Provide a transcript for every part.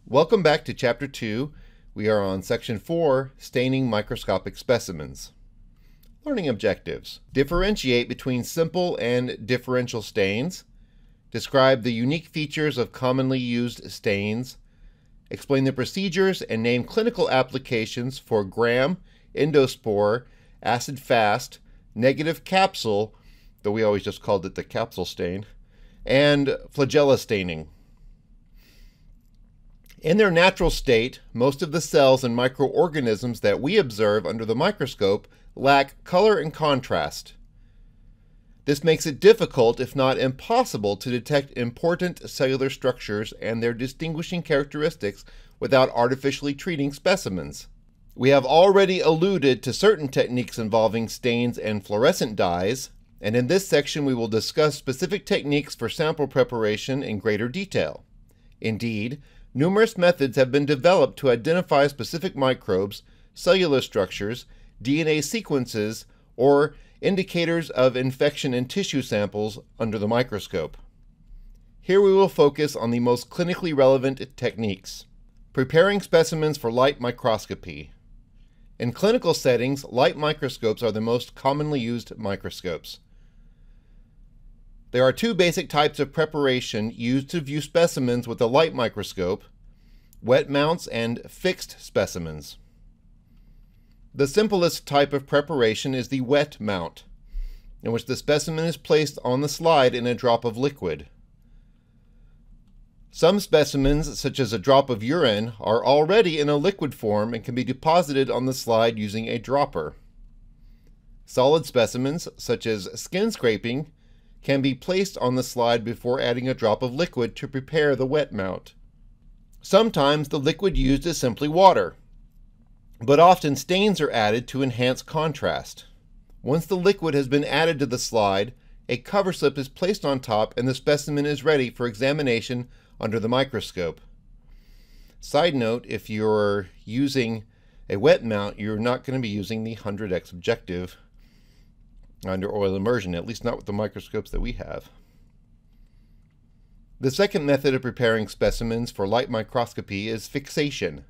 Welcome back to Chapter 2. We are on Section 4, Staining Microscopic Specimens. Learning objectives. Differentiate between simple and differential stains. Describe the unique features of commonly used stains. Explain the procedures and name clinical applications for gram, endospore, acid-fast, negative capsule, though we always just called it the capsule stain, and Flagella staining. In their natural state, most of the cells and microorganisms that we observe under the microscope lack color and contrast. This makes it difficult, if not impossible, to detect important cellular structures and their distinguishing characteristics without artificially treating specimens. We have already alluded to certain techniques involving stains and fluorescent dyes, and in this section we will discuss specific techniques for sample preparation in greater detail. Indeed, numerous methods have been developed to identify specific microbes, cellular structures, DNA sequences, or indicators of infection in tissue samples under the microscope. Here we will focus on the most clinically relevant techniques. Preparing specimens for light microscopy. In clinical settings, light microscopes are the most commonly used microscopes. There are two basic types of preparation used to view specimens with a light microscope: wet mounts and fixed specimens. The simplest type of preparation is the wet mount, in which the specimen is placed on the slide in a drop of liquid. Some specimens, such as a drop of urine, are already in a liquid form and can be deposited on the slide using a dropper. Solid specimens, such as skin scraping, can be placed on the slide before adding a drop of liquid to prepare the wet mount. Sometimes the liquid used is simply water, but often stains are added to enhance contrast. Once the liquid has been added to the slide, a cover slip is placed on top and the specimen is ready for examination under the microscope. Side note, if you're using a wet mount, you're not going to be using the 100x objective under oil immersion, at least not with the microscopes that we have. The second method of preparing specimens for light microscopy is fixation.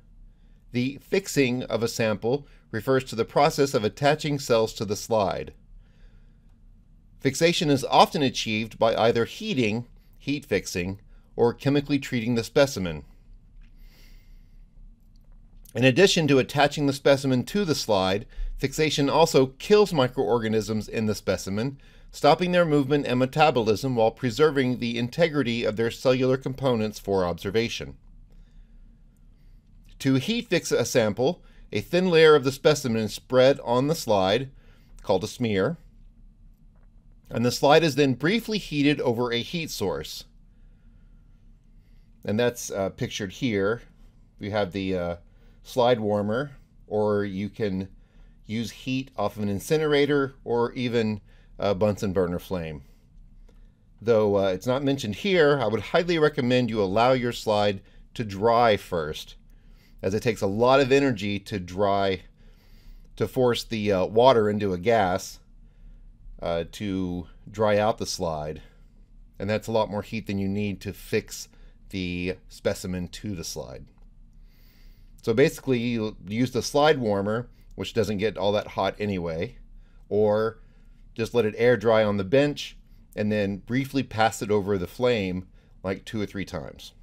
The fixing of a sample refers to the process of attaching cells to the slide. Fixation is often achieved by either heating, heat fixing, or chemically treating the specimen. In addition to attaching the specimen to the slide, fixation also kills microorganisms in the specimen, stopping their movement and metabolism while preserving the integrity of their cellular components for observation. To heat fix a sample, a thin layer of the specimen is spread on the slide, called a smear, and the slide is then briefly heated over a heat source. And that's pictured here. We have the slide warmer, or you can use heat off of an incinerator or even a Bunsen burner flame. Though it's not mentioned here, I would highly recommend you allow your slide to dry first, as it takes a lot of energy to dry, to force the water into a gas to dry out the slide. And that's a lot more heat than you need to fix the specimen to the slide. So basically, you use the slide warmer, which doesn't get all that hot anyway, or just let it air dry on the bench and then briefly pass it over the flame like 2 or 3 times.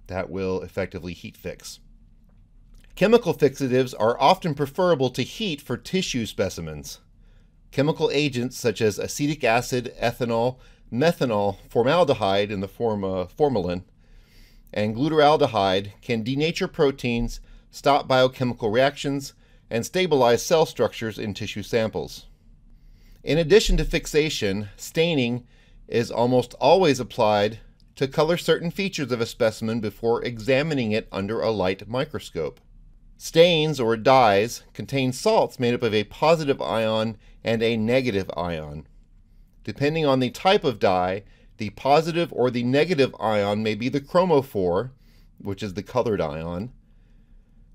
That will effectively heat fix. Chemical fixatives are often preferable to heat for tissue specimens. Chemical agents such as acetic acid, ethanol, methanol, formaldehyde in the form of formalin, and glutaraldehyde can denature proteins, stop biochemical reactions, and stabilize cell structures in tissue samples. In addition to fixation, staining is almost always applied to color certain features of a specimen before examining it under a light microscope. Stains, or dyes, contain salts made up of a positive ion and a negative ion. Depending on the type of dye, the positive or the negative ion may be the chromophore, which is the colored ion.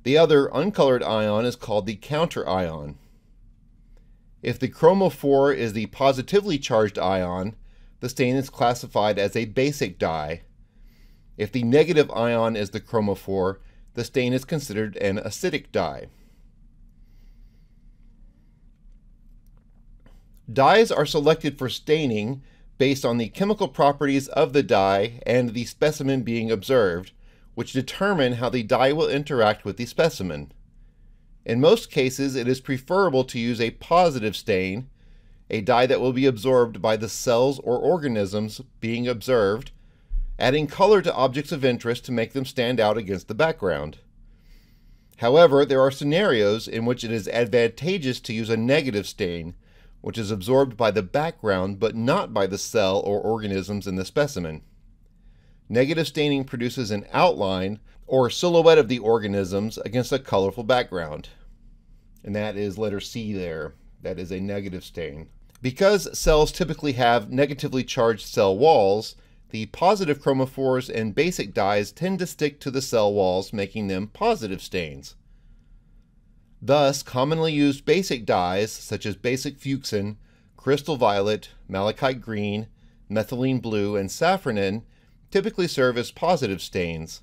The other uncolored ion is called the counter ion. If the chromophore is the positively charged ion, the stain is classified as a basic dye. If the negative ion is the chromophore, the stain is considered an acidic dye. Dyes are selected for staining based on the chemical properties of the dye and the specimen being observed, which determine how the dye will interact with the specimen. In most cases, it is preferable to use a positive stain, a dye that will be absorbed by the cells or organisms being observed, adding color to objects of interest to make them stand out against the background. However, there are scenarios in which it is advantageous to use a negative stain, which is absorbed by the background but not by the cell or organisms in the specimen. Negative staining produces an outline or silhouette of the organisms against a colorful background. And that is letter C there. That is a negative stain. Because cells typically have negatively charged cell walls, the positive chromophores and basic dyes tend to stick to the cell walls, making them positive stains. Thus, commonly used basic dyes such as basic fuchsin, crystal violet, malachite green, methylene blue, and safranin typically serve as positive stains.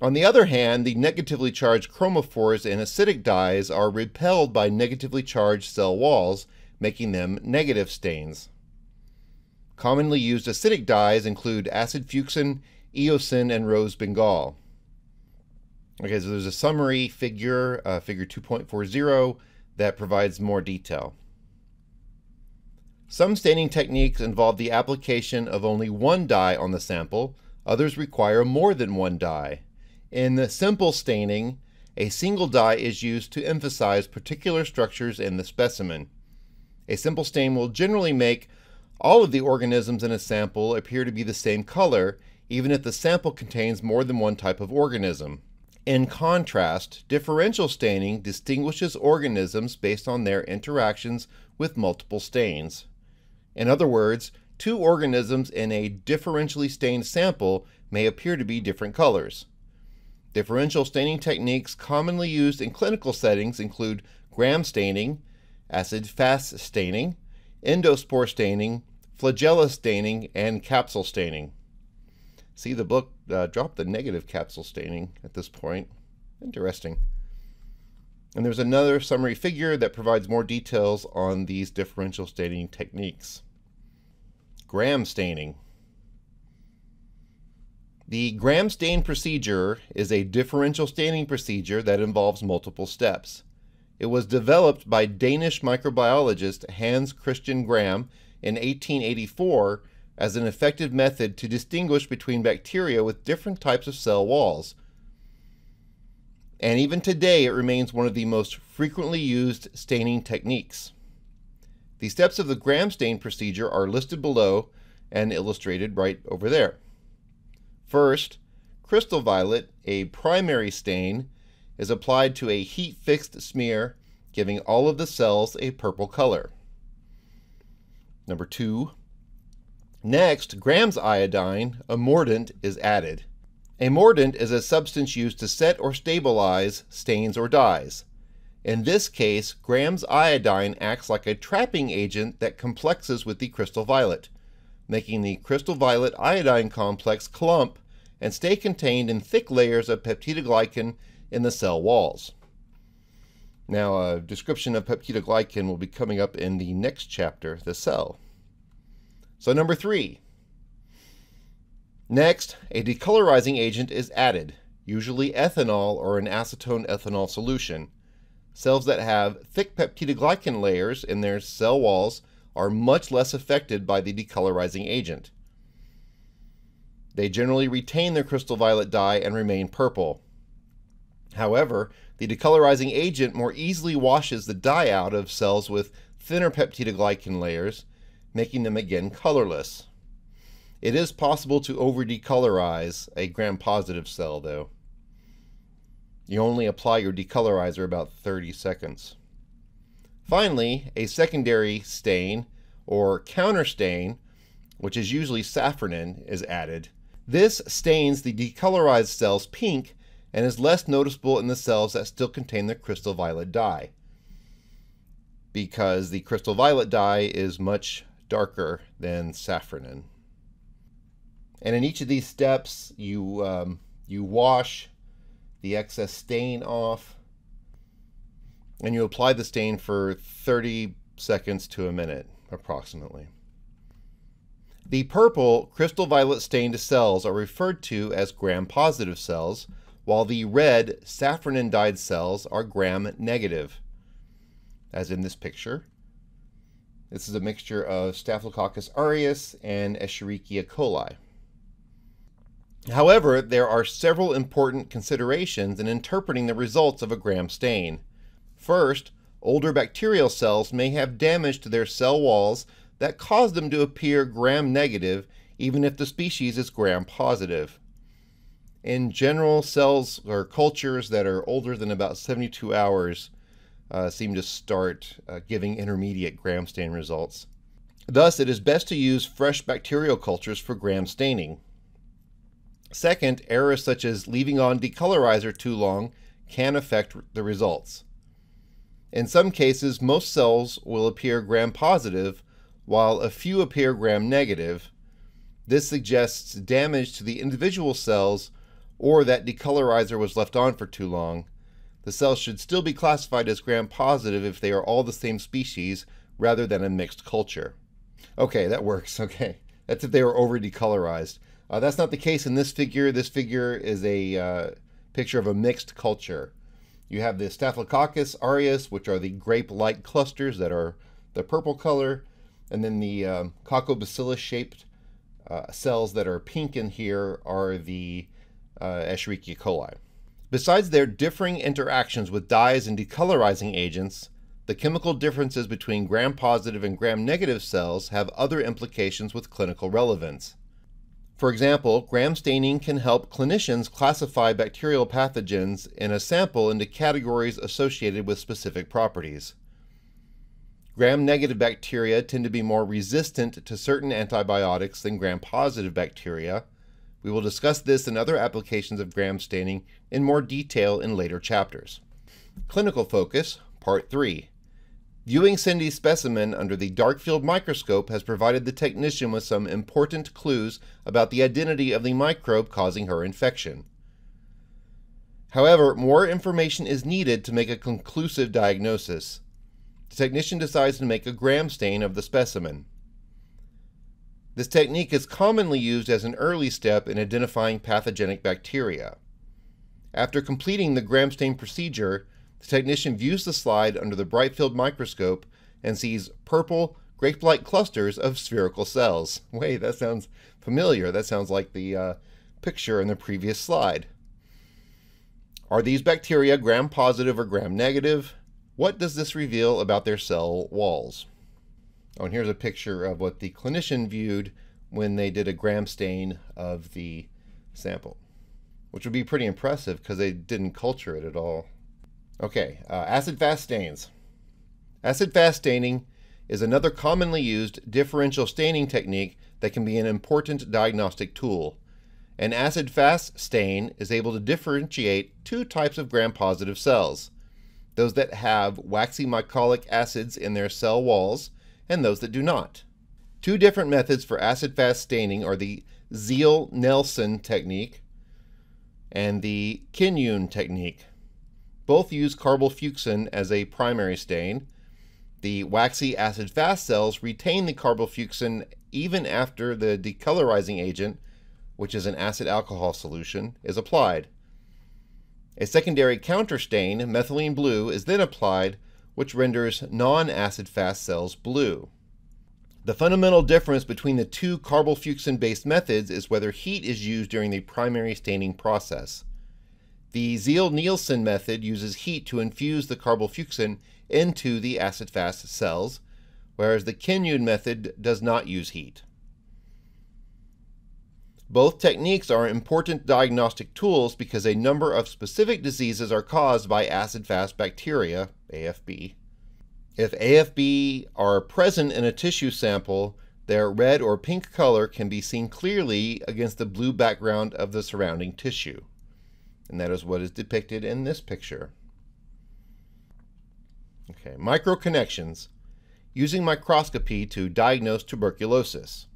On the other hand, the negatively charged chromophores and acidic dyes are repelled by negatively charged cell walls, making them negative stains. Commonly used acidic dyes include acid fuchsin, eosin, and rose bengal. Okay, so there's a summary figure, figure 2.40, that provides more detail. Some staining techniques involve the application of only one dye on the sample. Others require more than one dye. In the simple staining, a single dye is used to emphasize particular structures in the specimen. A simple stain will generally make all of the organisms in a sample appear to be the same color, even if the sample contains more than one type of organism. In contrast, differential staining distinguishes organisms based on their interactions with multiple stains. In other words, two organisms in a differentially stained sample may appear to be different colors. Differential staining techniques commonly used in clinical settings include gram staining, acid-fast staining, endospore staining, flagella staining, and capsule staining. See, the book dropped the negative capsule staining at this point. Interesting. And there's another summary figure that provides more details on these differential staining techniques. Gram staining. The gram stain procedure is a differential staining procedure that involves multiple steps. It was developed by Danish microbiologist Hans Christian Gram in 1884 as an effective method to distinguish between bacteria with different types of cell walls. And even today, it remains one of the most frequently used staining techniques. The steps of the gram stain procedure are listed below and illustrated right over there. First, crystal violet, a primary stain, is applied to a heat-fixed smear, giving all of the cells a purple color. Number 2. Next, Gram's iodine, a mordant, is added. A mordant is a substance used to set or stabilize stains or dyes. In this case, Gram's iodine acts like a trapping agent that complexes with the crystal violet, making the crystal violet iodine complex clump and stay contained in thick layers of peptidoglycan in the cell walls. Now, a description of peptidoglycan will be coming up in the next chapter, the cell. So number 3. Next, a decolorizing agent is added, usually ethanol or an acetone ethanol solution. Cells that have thick peptidoglycan layers in their cell walls are much less affected by the decolorizing agent. They generally retain their crystal violet dye and remain purple. However, the decolorizing agent more easily washes the dye out of cells with thinner peptidoglycan layers, making them again colorless. It is possible to over-decolorize a gram-positive cell, though. You only apply your decolorizer about 30 seconds. Finally, a secondary stain, or counterstain, which is usually safranin, is added. This stains the decolorized cells pink and is less noticeable in the cells that still contain the crystal violet dye, because the crystal violet dye is much darker than safranin. And in each of these steps, you wash the excess stain off, and you apply the stain for 30 seconds to a minute, approximately. The purple crystal violet stained cells are referred to as gram-positive cells, while the red safranin dyed cells are gram-negative, as in this picture. This is a mixture of Staphylococcus aureus and Escherichia coli. However, there are several important considerations in interpreting the results of a gram stain. First, older bacterial cells may have damage to their cell walls that cause them to appear gram-negative even if the species is gram-positive. In general, cells or cultures that are older than about 72 hours seem to start giving intermediate gram stain results. Thus, it is best to use fresh bacterial cultures for gram staining. Second, errors such as leaving on decolorizer too long can affect the results. In some cases, most cells will appear gram-positive, while a few appear gram-negative. This suggests damage to the individual cells or that decolorizer was left on for too long. The cells should still be classified as gram-positive if they are all the same species rather than a mixed culture. Okay, that works. Okay, that's if they were over-decolorized. That's not the case in this figure. This figure is a picture of a mixed culture. You have the Staphylococcus aureus, which are the grape-like clusters that are the purple color, and then the Coccobacillus-shaped cells that are pink in here are the Escherichia coli. Besides their differing interactions with dyes and decolorizing agents, the chemical differences between gram-positive and gram-negative cells have other implications with clinical relevance. For example, gram staining can help clinicians classify bacterial pathogens in a sample into categories associated with specific properties. Gram-negative bacteria tend to be more resistant to certain antibiotics than gram-positive bacteria. We will discuss this and other applications of gram staining in more detail in later chapters. Clinical focus, Part 3. Viewing Cindy's specimen under the dark field microscope has provided the technician with some important clues about the identity of the microbe causing her infection. However, more information is needed to make a conclusive diagnosis. The technician decides to make a gram stain of the specimen. This technique is commonly used as an early step in identifying pathogenic bacteria. After completing the gram stain procedure, the technician views the slide under the bright field microscope and sees purple, grape-like clusters of spherical cells. Wait, that sounds familiar. That sounds like the picture in the previous slide. Are these bacteria gram-positive or gram-negative? What does this reveal about their cell walls? Oh, and here's a picture of what the clinician viewed when they did a gram stain of the sample, which would be pretty impressive because they didn't culture it at all. Okay, acid-fast stains. Acid-fast staining is another commonly used differential staining technique that can be an important diagnostic tool. An acid-fast stain is able to differentiate two types of gram-positive cells, those that have waxy mycolic acids in their cell walls and those that do not. Two different methods for acid-fast staining are the Ziehl-Neelsen technique and the Kinyoun technique. Both use carbofuchsin as a primary stain. The waxy acid-fast cells retain the carbofuchsin even after the decolorizing agent, which is an acid alcohol solution, is applied. A secondary counterstain, methylene blue, is then applied, which renders non-acid-fast cells blue. The fundamental difference between the two carbofuchsin-based methods is whether heat is used during the primary staining process. The Ziehl-Neelsen method uses heat to infuse the carbofuchsin into the acid-fast cells, whereas the Kinyoun method does not use heat. Both techniques are important diagnostic tools because a number of specific diseases are caused by acid-fast bacteria, AFB. If AFB are present in a tissue sample, their red or pink color can be seen clearly against the blue background of the surrounding tissue. And that is what is depicted in this picture. Okay, microconnections. Using microscopy to diagnose tuberculosis.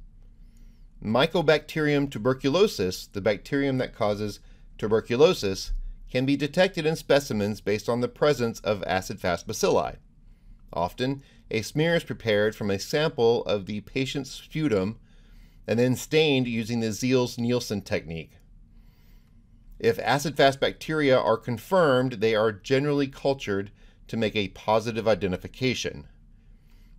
Mycobacterium tuberculosis, the bacterium that causes tuberculosis, can be detected in specimens based on the presence of acid-fast bacilli. Often, a smear is prepared from a sample of the patient's sputum and then stained using the Ziels-Nielsen technique. If acid-fast bacteria are confirmed, they are generally cultured to make a positive identification.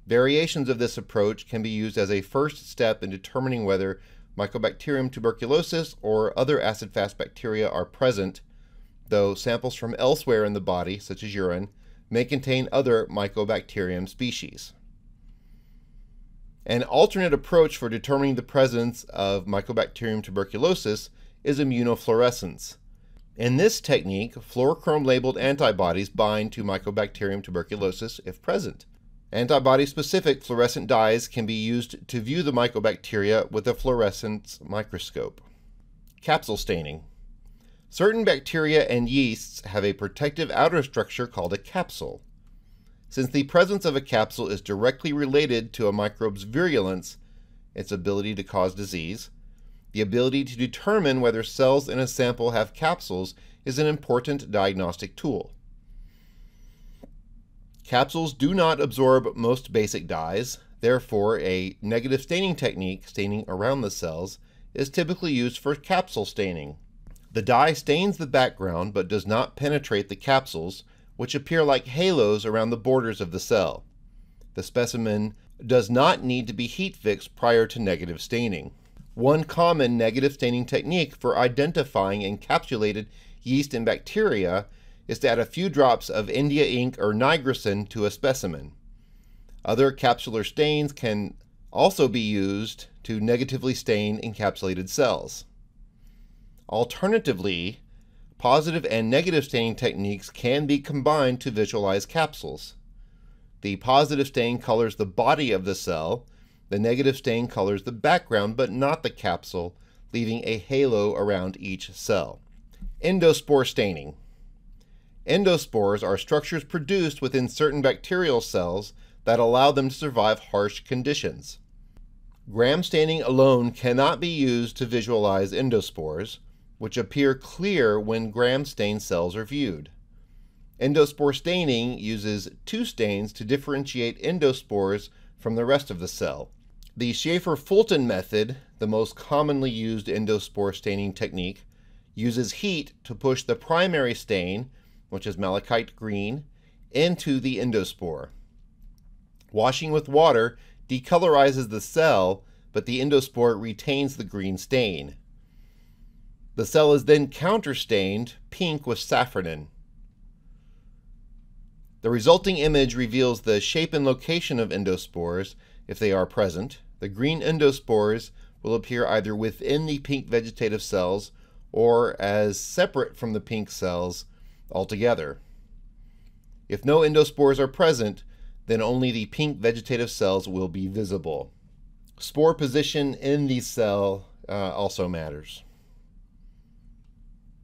Variations of this approach can be used as a first step in determining whether Mycobacterium tuberculosis or other acid-fast bacteria are present, though samples from elsewhere in the body, such as urine, may contain other Mycobacterium species. An alternate approach for determining the presence of Mycobacterium tuberculosis is immunofluorescence. In this technique, fluorochrome-labeled antibodies bind to Mycobacterium tuberculosis if present. Antibody-specific fluorescent dyes can be used to view the mycobacteria with a fluorescence microscope. Capsule staining. Certain bacteria and yeasts have a protective outer structure called a capsule. Since the presence of a capsule is directly related to a microbe's virulence, its ability to cause disease, the ability to determine whether cells in a sample have capsules is an important diagnostic tool. Capsules do not absorb most basic dyes, therefore a negative staining technique, staining around the cells, is typically used for capsule staining. The dye stains the background but does not penetrate the capsules, which appear like halos around the borders of the cell. The specimen does not need to be heat fixed prior to negative staining. One common negative staining technique for identifying encapsulated yeast and bacteria is to add a few drops of India ink or nigrosin to a specimen. Other capsular stains can also be used to negatively stain encapsulated cells. Alternatively, positive and negative staining techniques can be combined to visualize capsules. The positive stain colors the body of the cell, the negative stain colors the background but not the capsule, leaving a halo around each cell. Endospore staining. Endospores are structures produced within certain bacterial cells that allow them to survive harsh conditions. Gram staining alone cannot be used to visualize endospores, which appear clear when gram-stained cells are viewed. Endospore staining uses two stains to differentiate endospores from the rest of the cell. The Schaefer-Fulton method, the most commonly used endospore staining technique, uses heat to push the primary stain, which is malachite green, into the endospore. Washing with water decolorizes the cell, but the endospore retains the green stain. The cell is then counterstained pink with safranin. The resulting image reveals the shape and location of endospores if they are present. The green endospores will appear either within the pink vegetative cells or as separate from the pink cells altogether. If no endospores are present, then only the pink vegetative cells will be visible. Spore position in the cell also matters.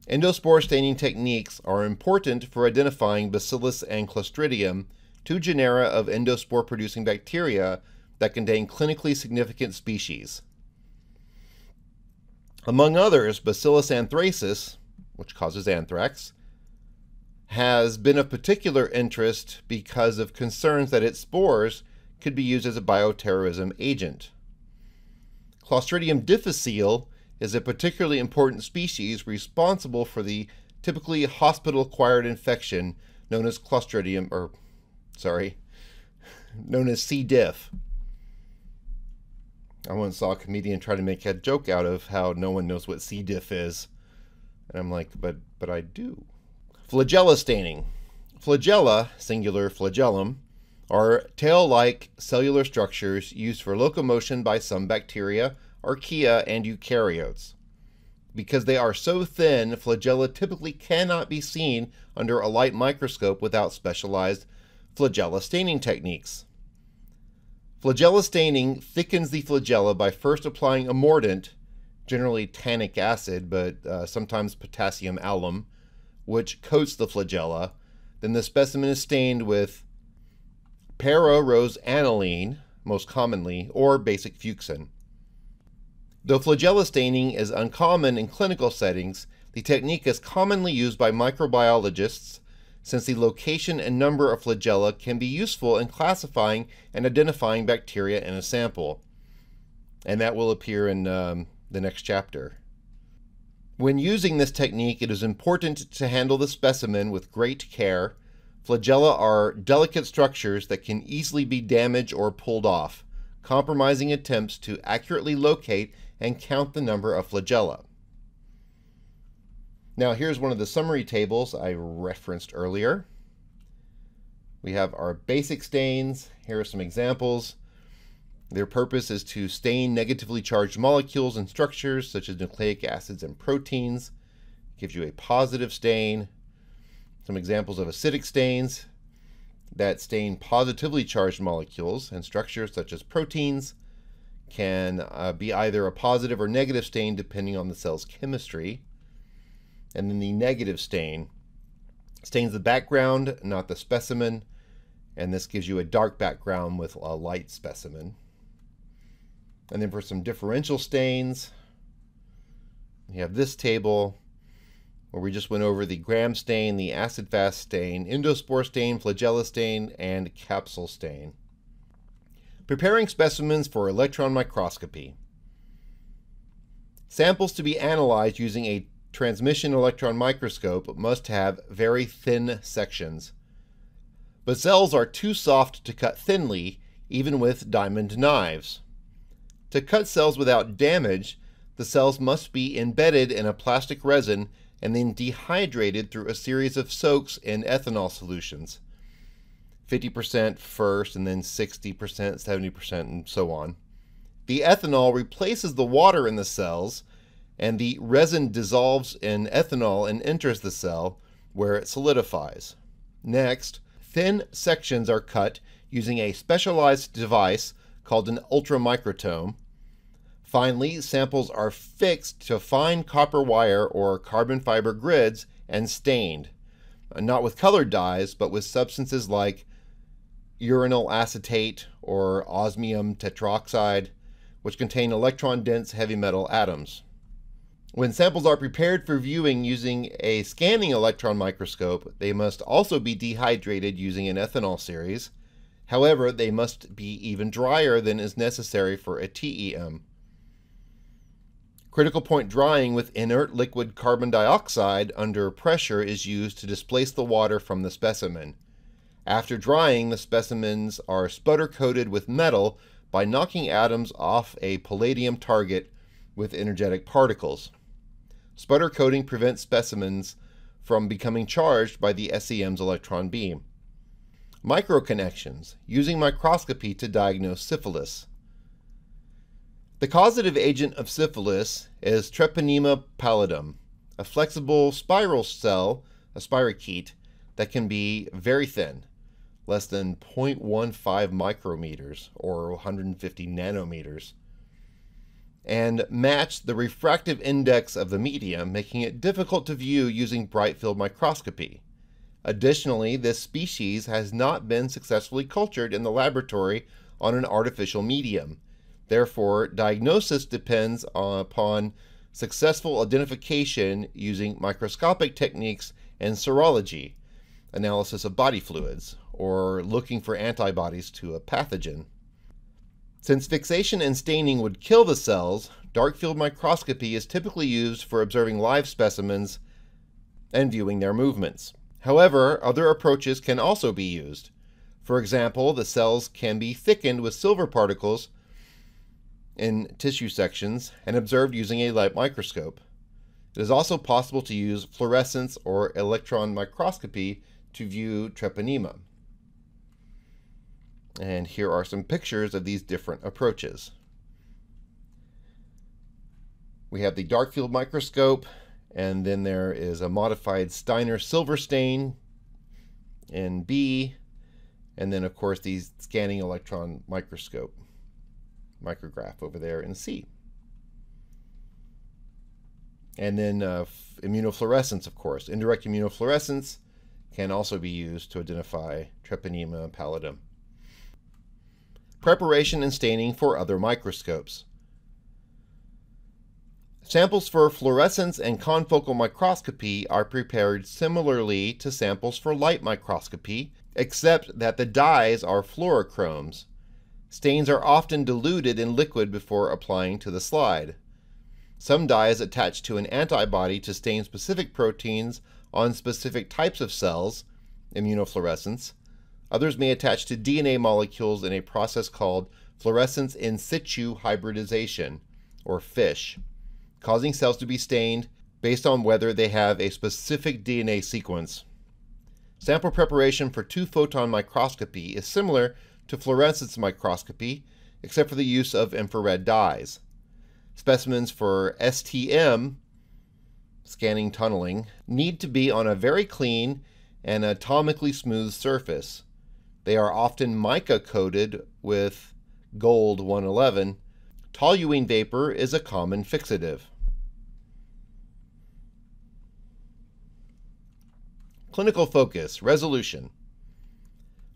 Endospore staining techniques are important for identifying Bacillus and Clostridium, two genera of endospore-producing bacteria that contain clinically significant species. Among others, Bacillus anthracis, which causes anthrax, has been of particular interest because of concerns that its spores could be used as a bioterrorism agent. Clostridium difficile is a particularly important species responsible for the typically hospital-acquired infection known as known as C. diff. I once saw a comedian try to make a joke out of how no one knows what C. diff is. And I'm like, but I do. Flagella staining. Flagella, singular flagellum, are tail-like cellular structures used for locomotion by some bacteria, archaea, and eukaryotes. Because they are so thin, flagella typically cannot be seen under a light microscope without specialized flagella staining techniques. Flagella staining thickens the flagella by first applying a mordant, generally tannic acid, but sometimes potassium alum, which coats the flagella. Then the specimen is stained with para-rose aniline, most commonly, or basic fuchsin. Though flagella staining is uncommon in clinical settings, The technique is commonly used by microbiologists since the location and number of flagella can be useful in classifying and identifying bacteria in a sample. And that will appear in the next chapter. When using this technique, it is important to handle the specimen with great care. Flagella are delicate structures that can easily be damaged or pulled off, compromising attempts to accurately locate and count the number of flagella. Now here's one of the summary tables I referenced earlier. We have our basic stains. Here are some examples. Their purpose is to stain negatively charged molecules and structures such as nucleic acids and proteins. Gives you a positive stain. Some examples of acidic stains that stain positively charged molecules and structures such as proteins. Can be either a positive or negative stain depending on the cell's chemistry. And then the negative stain stains the background, not the specimen, and this gives you a dark background with a light specimen. And then for some differential stains, we have this table where we just went over the gram stain, the acid-fast stain, endospore stain, flagella stain, and capsule stain. Preparing specimens for electron microscopy. Samples to be analyzed using a transmission electron microscope must have very thin sections. But cells are too soft to cut thinly, even with diamond knives. To cut cells without damage, the cells must be embedded in a plastic resin and then dehydrated through a series of soaks in ethanol solutions. 50% first, and then 60%, 70%, and so on. The ethanol replaces the water in the cells, and the resin dissolves in ethanol and enters the cell, where it solidifies. Next, thin sections are cut using a specialized device called an ultramicrotome. Finally, samples are fixed to fine copper wire or carbon fiber grids and stained, not with colored dyes, but with substances like uranyl acetate or osmium tetroxide, which contain electron-dense heavy metal atoms. When samples are prepared for viewing using a scanning electron microscope, they must also be dehydrated using an ethanol series. However, they must be even drier than is necessary for a TEM. Critical point drying with inert liquid carbon dioxide under pressure is used to displace the water from the specimen. After drying, the specimens are sputter coated with metal by knocking atoms off a palladium target with energetic particles. Sputter coating prevents specimens from becoming charged by the SEM's electron beam. Microconnections, using microscopy to diagnose syphilis. The causative agent of syphilis is Treponema pallidum, a flexible spiral cell, a spirochete, that can be very thin, less than 0.15 micrometers or 150 nanometers, and match the refractive index of the medium, making it difficult to view using bright field microscopy. Additionally, this species has not been successfully cultured in the laboratory on an artificial medium. Therefore, diagnosis depends upon successful identification using microscopic techniques and serology, analysis of body fluids, or looking for antibodies to a pathogen. Since fixation and staining would kill the cells, dark field microscopy is typically used for observing live specimens and viewing their movements. However, other approaches can also be used. For example, the cells can be thickened with silver particles in tissue sections and observed using a light microscope. It is also possible to use fluorescence or electron microscopy to view treponema. And here are some pictures of these different approaches. We have the dark field microscope, and then there is a modified Steiner silver stain in B, and then of course the scanning electron microscope micrograph over there in C. And then immunofluorescence, of course. Indirect immunofluorescence can also be used to identify Treponema pallidum. Preparation and staining for other microscopes. Samples for fluorescence and confocal microscopy are prepared similarly to samples for light microscopy, except that the dyes are fluorochromes. Stains are often diluted in liquid before applying to the slide. Some dyes attach to an antibody to stain specific proteins on specific types of cells, immunofluorescence. Others may attach to DNA molecules in a process called fluorescence in situ hybridization, or FISH, causing cells to be stained based on whether they have a specific DNA sequence. Sample preparation for two-photon microscopy is similar to fluorescence microscopy, except for the use of infrared dyes. Specimens for STM, scanning tunneling, need to be on a very clean and atomically smooth surface. They are often mica-coated with gold 111. Toluene vapor is a common fixative. Clinical focus, resolution.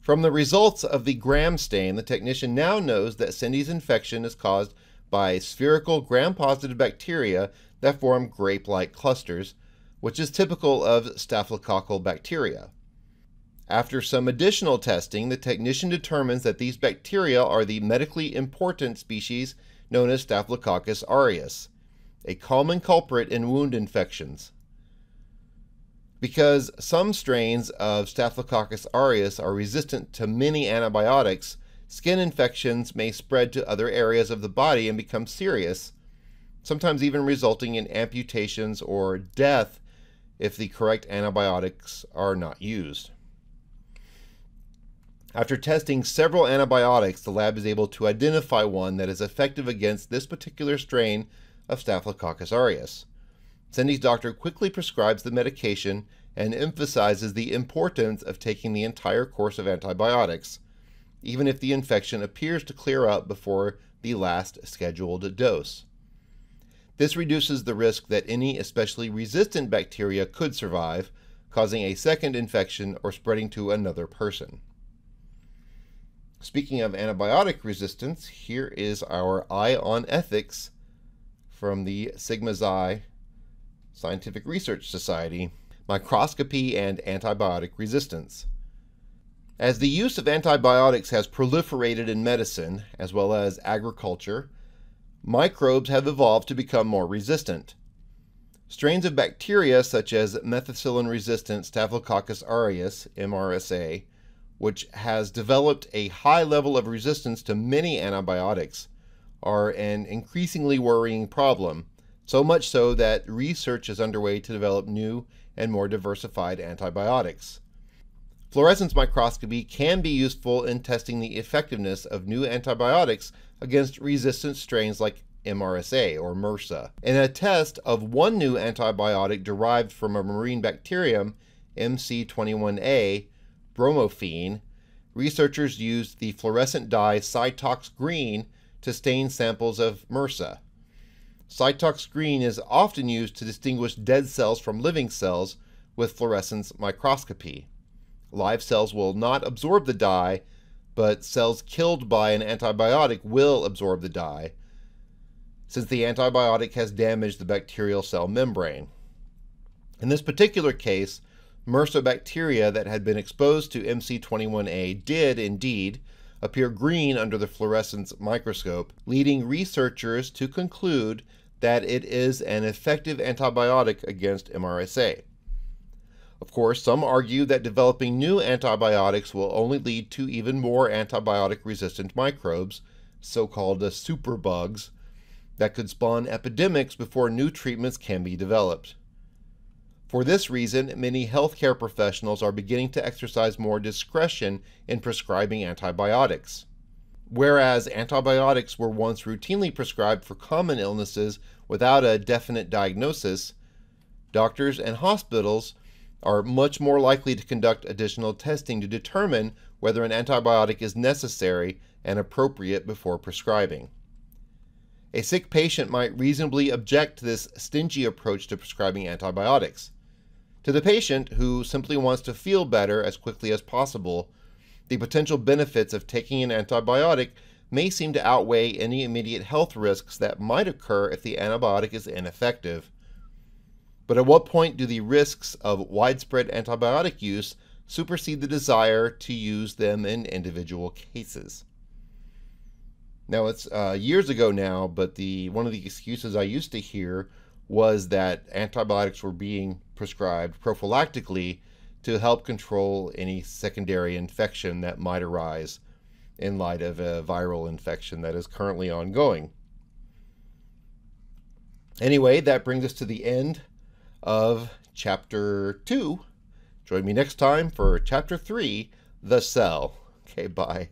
From the results of the Gram stain, the technician now knows that Cindy's infection is caused by spherical gram-positive bacteria that form grape-like clusters, which is typical of staphylococcal bacteria. After some additional testing, the technician determines that these bacteria are the medically important species known as Staphylococcus aureus, a common culprit in wound infections. Because some strains of Staphylococcus aureus are resistant to many antibiotics, skin infections may spread to other areas of the body and become serious, sometimes even resulting in amputations or death if the correct antibiotics are not used. After testing several antibiotics, the lab is able to identify one that is effective against this particular strain of Staphylococcus aureus. Cindy's doctor quickly prescribes the medication and emphasizes the importance of taking the entire course of antibiotics, even if the infection appears to clear up before the last scheduled dose. This reduces the risk that any especially resistant bacteria could survive, causing a second infection or spreading to another person. Speaking of antibiotic resistance, here is our Eye on Ethics from the Sigma Xi Scientific Research Society, Microscopy and Antibiotic Resistance. As the use of antibiotics has proliferated in medicine, as well as agriculture, microbes have evolved to become more resistant. Strains of bacteria such as methicillin-resistant Staphylococcus aureus, MRSA, which has developed a high level of resistance to many antibiotics, are an increasingly worrying problem, so much so that research is underway to develop new and more diversified antibiotics. Fluorescence microscopy can be useful in testing the effectiveness of new antibiotics against resistant strains like MRSA or MRSA. In a test of one new antibiotic derived from a marine bacterium, MC21A, bromophene, researchers used the fluorescent dye Cytox green to stain samples of MRSA. Cytox green is often used to distinguish dead cells from living cells with fluorescence microscopy. Live cells will not absorb the dye, but cells killed by an antibiotic will absorb the dye, since the antibiotic has damaged the bacterial cell membrane. In this particular case, MRSA bacteria that had been exposed to MC21A did, indeed, appear green under the fluorescence microscope, leading researchers to conclude that it is an effective antibiotic against MRSA. Of course, some argue that developing new antibiotics will only lead to even more antibiotic-resistant microbes, so-called superbugs, that could spawn epidemics before new treatments can be developed. For this reason, many healthcare professionals are beginning to exercise more discretion in prescribing antibiotics. Whereas antibiotics were once routinely prescribed for common illnesses without a definite diagnosis, doctors and hospitals are much more likely to conduct additional testing to determine whether an antibiotic is necessary and appropriate before prescribing. A sick patient might reasonably object to this stingy approach to prescribing antibiotics. To the patient, who simply wants to feel better as quickly as possible, the potential benefits of taking an antibiotic may seem to outweigh any immediate health risks that might occur if the antibiotic is ineffective. But at what point do the risks of widespread antibiotic use supersede the desire to use them in individual cases? Now, it's years ago now, but one of the excuses I used to hear was that antibiotics were being prescribed prophylactically to help control any secondary infection that might arise in light of a viral infection that is currently ongoing. Anyway, that brings us to the end of Chapter 2. Join me next time for Chapter 3, The Cell. Okay, bye.